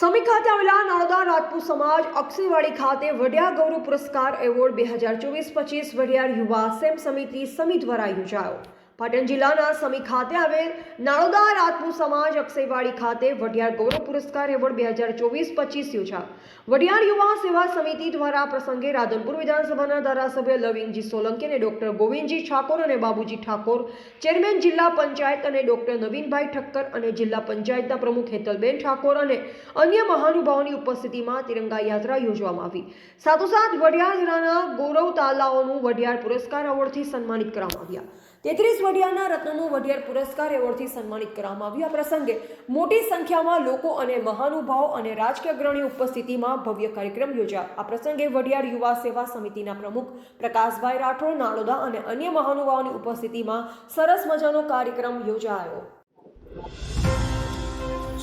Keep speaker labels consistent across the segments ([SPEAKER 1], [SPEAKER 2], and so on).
[SPEAKER 1] સમી ખાતે આવેલા નાળોદા રાજપૂત સમાજ અક્ષયવાડી ખાતે વડિયા ગૌરવ પુરસ્કાર એવોર્ડ 2024-25 વડિયાર યુવા સેમ સમિતિ સમી દ્વારા યોજાયો। પાટણ જિલ્લાના સમી ખાતે આવેલ નાળોદા રાજપૂત સમાજ અક્ષયવાડી ખાતે વડિયાર ગૌરવ પુરસ્કાર એવોર્ડ 2024-25 યોજાયો। વડિયાર યુવા સેવા સમિતિ દ્વારા પ્રસંગે રાધનપુર વિધાનસભાના ધારાસભ્ય લવિંગજી સોલંકી અને ડોક્ટર ગોવિંદજી ઠાકોર અને બાબુજી ઠાકોર, ચેરમેન જિલ્લા પંચાયત અને ડોક્ટર નવીનભાઈ ઠક્કર અને જિલ્લા પંચાયતના પ્રમુખ હેતલબેન ઠાકોર અને અન્ય મહાનુભાવોની ઉપસ્થિતિમાં તિરંગા યાત્રા યોજવામાં આવી। સાથોસાથ વડિયાર જિલ્લાના ગૌરવ તાલાઓનું વડિયાર પુરસ્કાર એવોર્ડથી સન્માનિત કરવામાં આવ્યા। 33 વડિયારના રત્નનું વડિયાર પુરસ્કાર એવોર્ડથી સન્માનિત કરવામાં આવ્યું। આ પ્રસંગે મોટી સંખ્યામાં લોકો અને મહાનુભાવો અને રાજકીય અગ્રણીઓ ઉપસ્થિતિમાં ભવ્ય કાર્યક્રમ યોજાયો। આ પ્રસંગે વડિયાર યુવા સેવા સમિતિના પ્રમુખ પ્રકાશભાઈ રાઠોડ, નાળોદા અને અન્ય મહાનુભાવોની ઉપસ્થિતિમાં સરસ મજાનો કાર્યક્રમ યોજાયો।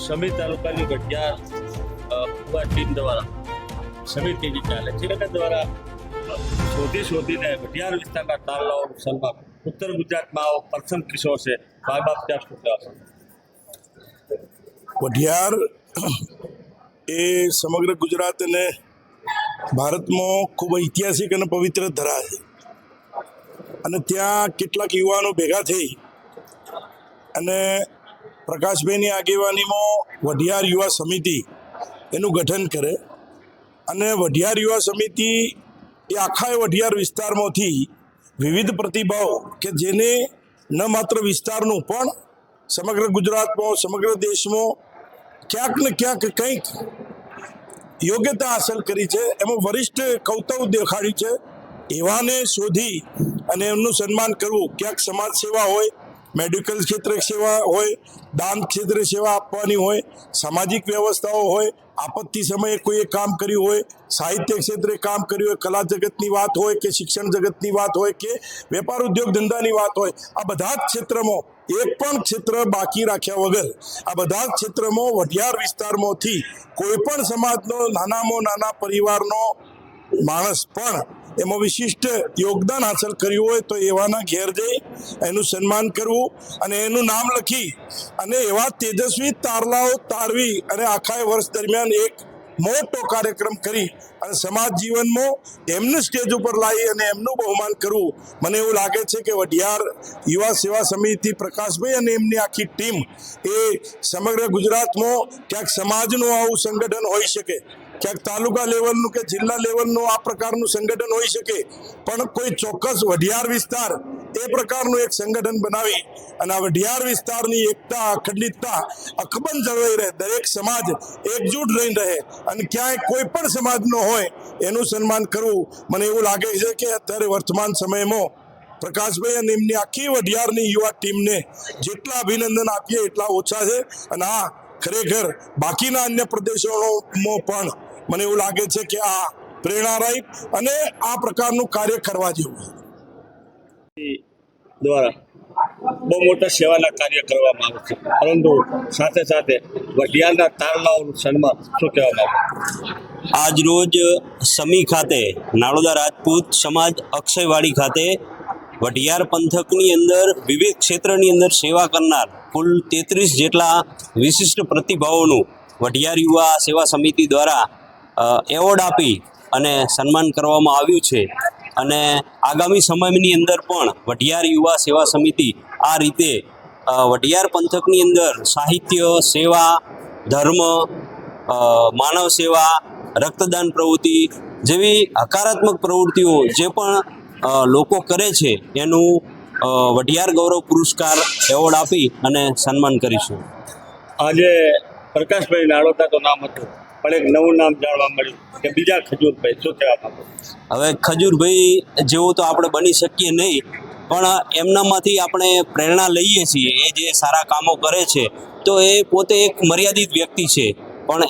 [SPEAKER 2] સમી તાલુકાની વડિયાર યુવા ટીમ દ્વારા સમિતિ ચાલે છે એના દ્વારા શોધીને વડિયાર વિસ્તારના તાલાઓનું સન્માન ઉત્તર ગુજરાતમાં આવો પ્રથમ કિસ્સો છે। મા બાપ ત્યાં શું કહેવા?
[SPEAKER 3] વડિયાર એ સમગ્ર ગુજરાત અને ભારતમાં ખૂબ ઐતિહાસિક અને પવિત્ર ધરા છે અને ત્યાં કેટલાક યુવાનો ભેગા થઈ અને પ્રકાશભાઈની આગેવાનીમાં વડિયાર યુવા સમિતિ એનું ગઠન કરે અને વડિયાર યુવા સમિતિ એ આખા વડિયાર વિસ્તારમાંથી વિવિધ પ્રતિભાઓ કે જેને ન માત્ર વિસ્તારનું પણ સમગ્ર ગુજરાતમાં સમગ્ર દેશમાં ક્યાંક ને ક્યાંક કંઈક યોગ્યતા હાંસલ કરી છે, એમાં વરિષ્ઠ કૌતવ દેખાડ્યું છે, એવાને શોધી અને એમનું સન્માન કરવું। ક્યાંક સમાજ સેવા હોય, મેડિકલ ક્ષેત્રે સેવા હોય, દાન ક્ષેત્રે સેવા આપવાની હોય, સામાજિક વ્યવસ્થાઓ હોય, આપત્તિ સમયે કોઈએ કામ કર્યું હોય, સાહિત્ય ક્ષેત્રે કામ કર્યું હોય, કલા જગતની વાત હોય કે શિક્ષણ જગતની વાત હોય કે વેપાર ઉદ્યોગ ધંધાની વાત હોય, આ બધા જ ક્ષેત્રમાં એક પણ ક્ષેત્ર બાકી રાખ્યા વગર આ બધા જ ક્ષેત્રમાં વડિયાર વિસ્તારમાંથી કોઈ પણ સમાજનો નાનામાં નાના પરિવારનો માણસ પણ એમાં વિશિષ્ટ યોગદાન હાંસલ કર્યું હોય તો એવાના ઘેર જઈ એનું સન્માન કરવું અને એનું નામ લખી અને એવા તેજસ્વી તારલાઓ તારવી અને આખા વર્ષ દરમિયાન એક મોટો કાર્યક્રમ કરી અને સમાજ જીવનમાં એમનું સ્ટેજ ઉપર લાવી અને એમનું બહુમાન કરવું। મને એવું લાગે છે કે વડિયાર યુવા સેવા સમિતિ પ્રકાશભાઈ અને એમની આખી ટીમ એ સમગ્ર ગુજરાતમાં ક્યાંક સમાજનું આવું સંગઠન હોઈ શકે, ક્યાંક તાલુકા લેવલનું કે જિલ્લા લેવલનું આ પ્રકારનું સંગઠન હોઈ શકે, પણ કોઈ ચોક્કસ વડિયાર વિસ્તાર એ પ્રકારનું એક સંગઠન બનાવી અને આ વડિયાર વિસ્તારની એકતા, અખંડિતતા, અકબંધ જળવાઈ રહે, દરેક સમાજ એકજૂટ રહીને રહે અને ક્યાંય કોઈ પણ સમાજનો હોય એનું સન્માન કરવું। મને એવું લાગે છે કે અત્યારે વર્તમાન સમયમાં પ્રકાશભાઈ અને એમની આખી વડિયારની યુવા ટીમને જેટલા અભિનંદન આપીએ એટલા ઓછા છે અને આ ખરેખર બાકીના અન્ય પ્રદેશોમાં પણ મને એવું લાગે છે કે આ પ્રેરણાદાયક અને આ પ્રકારનું કાર્ય કરવા જેવું
[SPEAKER 2] દ્વારા બહુ મોટા સેવાના કાર્ય કરવામાં આવે છે, પરંતુ સાથે સાથે વડિયારના તારલાઓનું સન્માન શું કહેવામાં આવે?
[SPEAKER 4] આજ રોજ સમી ખાતે નાળોદા રાજપૂત સમાજ અક્ષયવાડી ખાતે વડિયાર પંથકની અંદર વિવિધ ક્ષેત્રની અંદર સેવા કરનાર કુલ 33 જેટલા વિશિષ્ટ પ્રતિભાવોનું વડિયાર યુવા સેવા સમિતિ દ્વારા એવોર્ડ આપી અને સન્માન કરવામાં આવ્યું છે અને આગામી સમયની અંદર પણ વડિયાર યુવા સેવા સમિતિ આ રીતે વડિયાર પંથકની અંદર સાહિત્ય, સેવા, ધર્મ, માનવ સેવા, રક્તદાન પ્રવૃત્તિ જેવી હકારાત્મક પ્રવૃત્તિઓ જે પણ લોકો કરે છે એનું વડિયાર ગૌરવ પુરસ્કાર એવોર્ડ આપી અને સન્માન કરીશું।
[SPEAKER 2] આજે પ્રકાશભાઈ નાળોદા તો નામ હતું, પણ એક નવું નામ જાણવા મળ્યું કે બીજા ખજૂરભાઈ, શું કહેવા માંગો?
[SPEAKER 4] હવે ખજૂરભાઈ જેવું તો આપણે બની શકીએ નહીં, પણ એમનામાંથી આપણે પ્રેરણા લઈએ છીએ। એ જે સારા કામો કરે છે તો એ પોતે એક મર્યાદિત વ્યક્તિ છે, પણ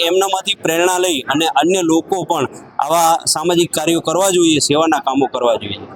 [SPEAKER 4] એમનામાંથી પ્રેરણા લઈ અને અન્ય લોકો પણ આવા સામાજિક કાર્યો કરવા જોઈએ, સેવાના કામો કરવા જોઈએ।